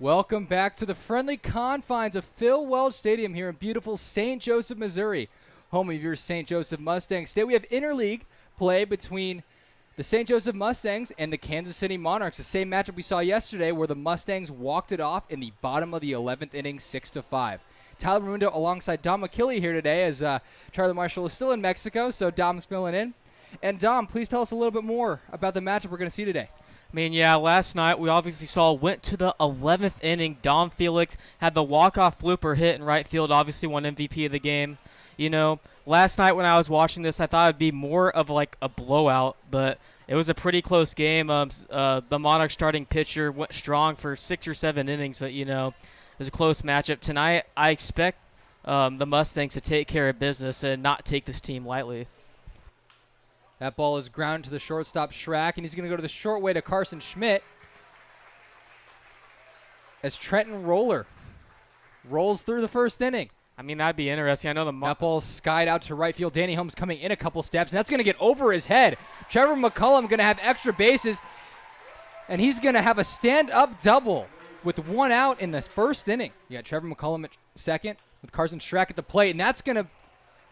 Welcome back to the friendly confines of Phil Welch Stadium here in beautiful St. Joseph, Missouri, home of your St. Joseph Mustangs. Today we have interleague play between the St. Joseph Mustangs and the Kansas City Monarchs. The same matchup we saw yesterday where the Mustangs walked it off in the bottom of the 11th inning, 6-5. Tyler Raimundo alongside Dom McKilly here today as Charlie Marshall is still in Mexico, so Dom's filling in. And Dom, please tell us a little bit more about the matchup we're going to see today. I mean, yeah, last night we obviously saw went to the 11th inning. Dom Felix had the walk-off blooper hit in right field, obviously won MVP of the game. You know, last night when I was watching this, I thought it would be more of like a blowout, but it was a pretty close game. The Monarchs starting pitcher went strong for 6 or 7 innings, but, you know, it was a close matchup. Tonight, I expect the Mustangs to take care of business and not take this team lightly. That ball is grounded to the shortstop, Schrack, and he's going to go to the short way to Carson Schmidt as Trenton Roller rolls through the first inning. I mean, that'd be interesting. I know that ball skied out to right field. Danny Holmes coming in a couple steps, and that's going to get over his head. Trevor McCullum going to have extra bases, and he's going to have a stand-up double with 1 out in the first inning. You got Trevor McCullum at second with Carson Schrack at the plate, and that's going to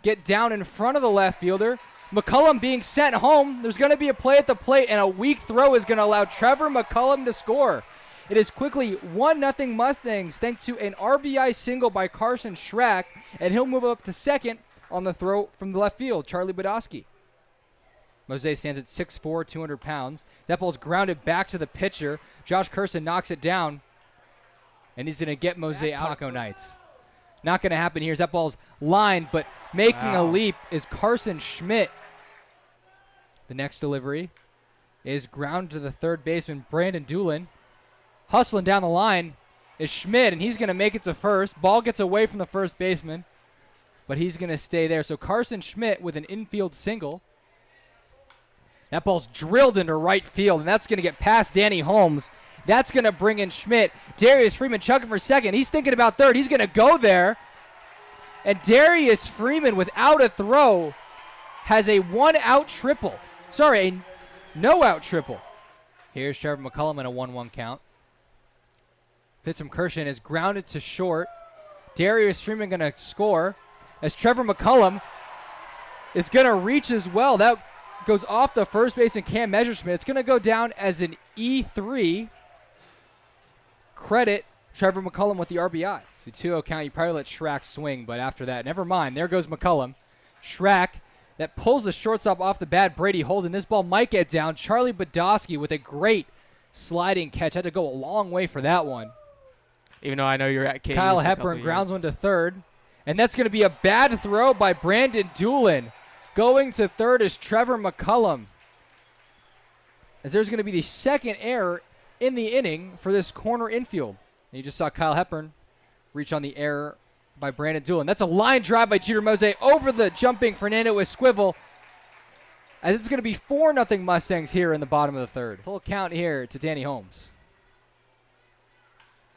get down in front of the left fielder. McCullum being sent home. There's going to be a play at the plate, and a weak throw is going to allow Trevor McCullum to score. It is quickly 1-0 Mustangs thanks to an RBI single by Carson Schrack, and he'll move up to second on the throw from the left field, Charlie Badowski. Mose stands at 6'4", 200 pounds. That ball's grounded back to the pitcher. Josh Curson knocks it down, and he's going to get Mose out. Taco Nights. Not going to happen here. That ball's lined, but making a leap is Carson Schmidt. The next delivery is ground to the third baseman, Brandon Doolin. Hustling down the line is Schmidt, and he's going to make it to first. Ball gets away from the first baseman, but he's going to stay there. So Carson Schmidt with an infield single. That ball's drilled into right field, and that's going to get past Danny Holmes. That's going to bring in Schmidt. Darius Freeman chugging for second. He's thinking about third. He's going to go there. And Darius Freeman, without a throw, has a 1-out triple. Sorry, a no-out triple. Here's Trevor McCullum in a 1-1 count. Pitch from Kirshen is grounded to short. Darius Freeman going to score as Trevor McCullum is going to reach as well. That goes off the first base and Cam Messerschmidt. It's going to go down as an E3. Credit Trevor McCullum with the RBI. So 2-0 count. You probably let Schrack swing, but after that, never mind. There goes McCullum. Schrack, that pulls the shortstop off the bat. Brady Holden. This ball might get down. Charlie Badowski with a great sliding catch. Had to go a long way for that one. Even though I know you're at KU. Kyle Hepburn grounds one to third. And that's going to be a bad throw by Brandon Doolin. Going to third is Trevor McCullum. As there's going to be the second error in the inning for this corner infield. And you just saw Kyle Hepburn reach on the error by Brandon Doolin. That's a line drive by Jeter Mose over the jumping Fernando Esquivel. As it's going to be 4-0 Mustangs here in the bottom of the third. Full count here to Danny Holmes.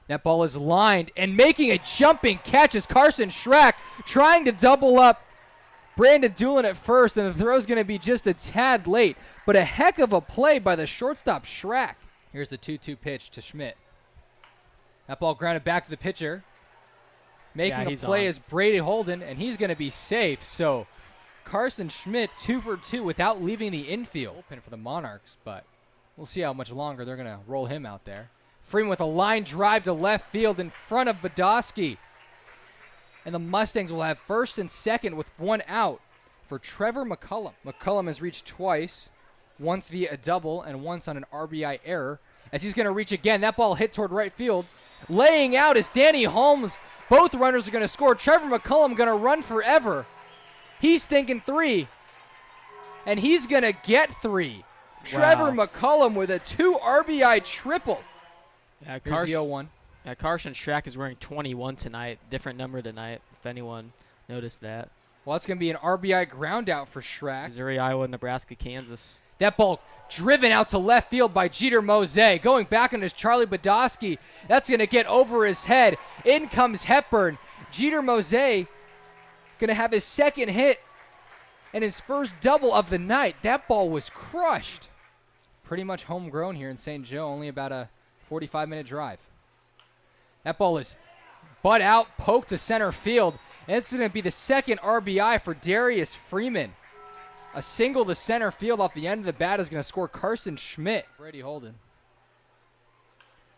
That ball is lined, and making a jumping catch is Carson Schrack trying to double up Brandon Doolin at first, and the throw's going to be just a tad late. But a heck of a play by the shortstop, Schrack. Here's the 2-2 pitch to Schmidt. That ball grounded back to the pitcher. Making the play is Brady Holden, and he's going to be safe. So Carson Schmidt 2 for 2 without leaving the infield. Open for the Monarchs, but we'll see how much longer they're going to roll him out there. Freeman with a line drive to left field in front of Badowski. And the Mustangs will have first and second with 1 out for Trevor McCullum. McCullum has reached twice, once via a double and once on an RBI error. As he's going to reach again, that ball hit toward right field. Laying out is Danny Holmes. Both runners are going to score. Trevor McCullum going to run forever. He's thinking 3. And he's going to get 3. Wow. Trevor McCullum with a 2 RBI triple. Yeah, Carson Schrack is wearing 21 tonight. Different number tonight, if anyone noticed that. Well, that's going to be an RBI ground out for Schrack. Missouri, Iowa, Nebraska, Kansas. That ball driven out to left field by Jeter Mose. Going back on his Charlie Badowski. That's going to get over his head. In comes Hepburn. Jeter Mose going to have his second hit and his first double of the night. That ball was crushed. Pretty much homegrown here in St. Joe. Only about a 45-minute drive. That ball is butt out, poked to center field. And it's going to be the second RBI for Darius Freeman. A single to center field off the end of the bat is going to score Carson Schmidt. Brady Holden.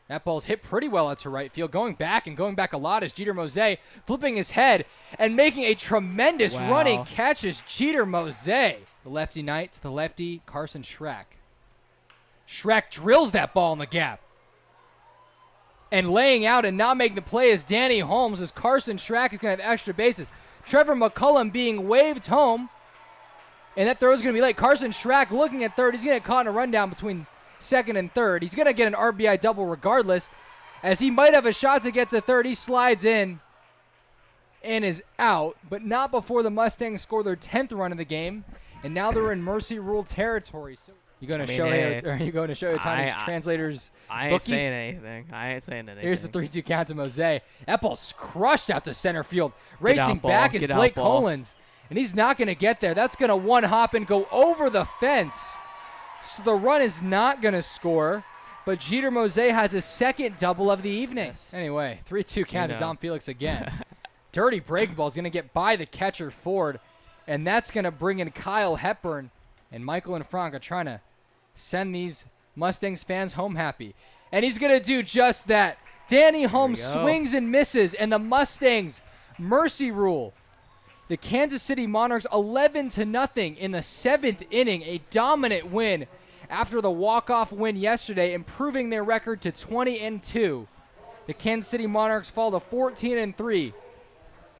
That ball's hit pretty well out to right field. Going back a lot is Jeter Mose flipping his head and making a tremendous running catch is Jeter Mose. The lefty knight to the lefty, Carson Schrack. Schrack drills that ball in the gap. And laying out and not making the play is Danny Holmes as Carson Schrack is going to have extra bases. Trevor McCullum being waved home. And that throw is going to be late. Carson Schrack looking at third. He's going to get caught in a rundown between second and third. He's going to get an RBI double regardless, as he might have a shot to get to third. He slides in and is out, but not before the Mustangs score their 10th run of the game. And now they're in mercy rule territory. So you going to Shohei Ohtani's translators? I ain't saying anything. Here's the 3-2 count to Mose. That ball's crushed out to center field. Racing back is Blake Collins, and he's not going to get there. That's going to one-hop and go over the fence. So the run is not going to score, but Jeter Mose has his second double of the evening. Yes. Anyway, 3-2 count to Dom Felix again. Dirty breaking ball is going to get by the catcher Ford, and that's going to bring in Kyle Hepburn. And Michael and Frank are trying to send these Mustangs fans home happy. And he's going to do just that. Danny Holmes swings and misses, and the Mustangs mercy rule. The Kansas City Monarchs 11-0 in the 7th inning, a dominant win after the walk-off win yesterday, improving their record to 20-2. The Kansas City Monarchs fall to 14-3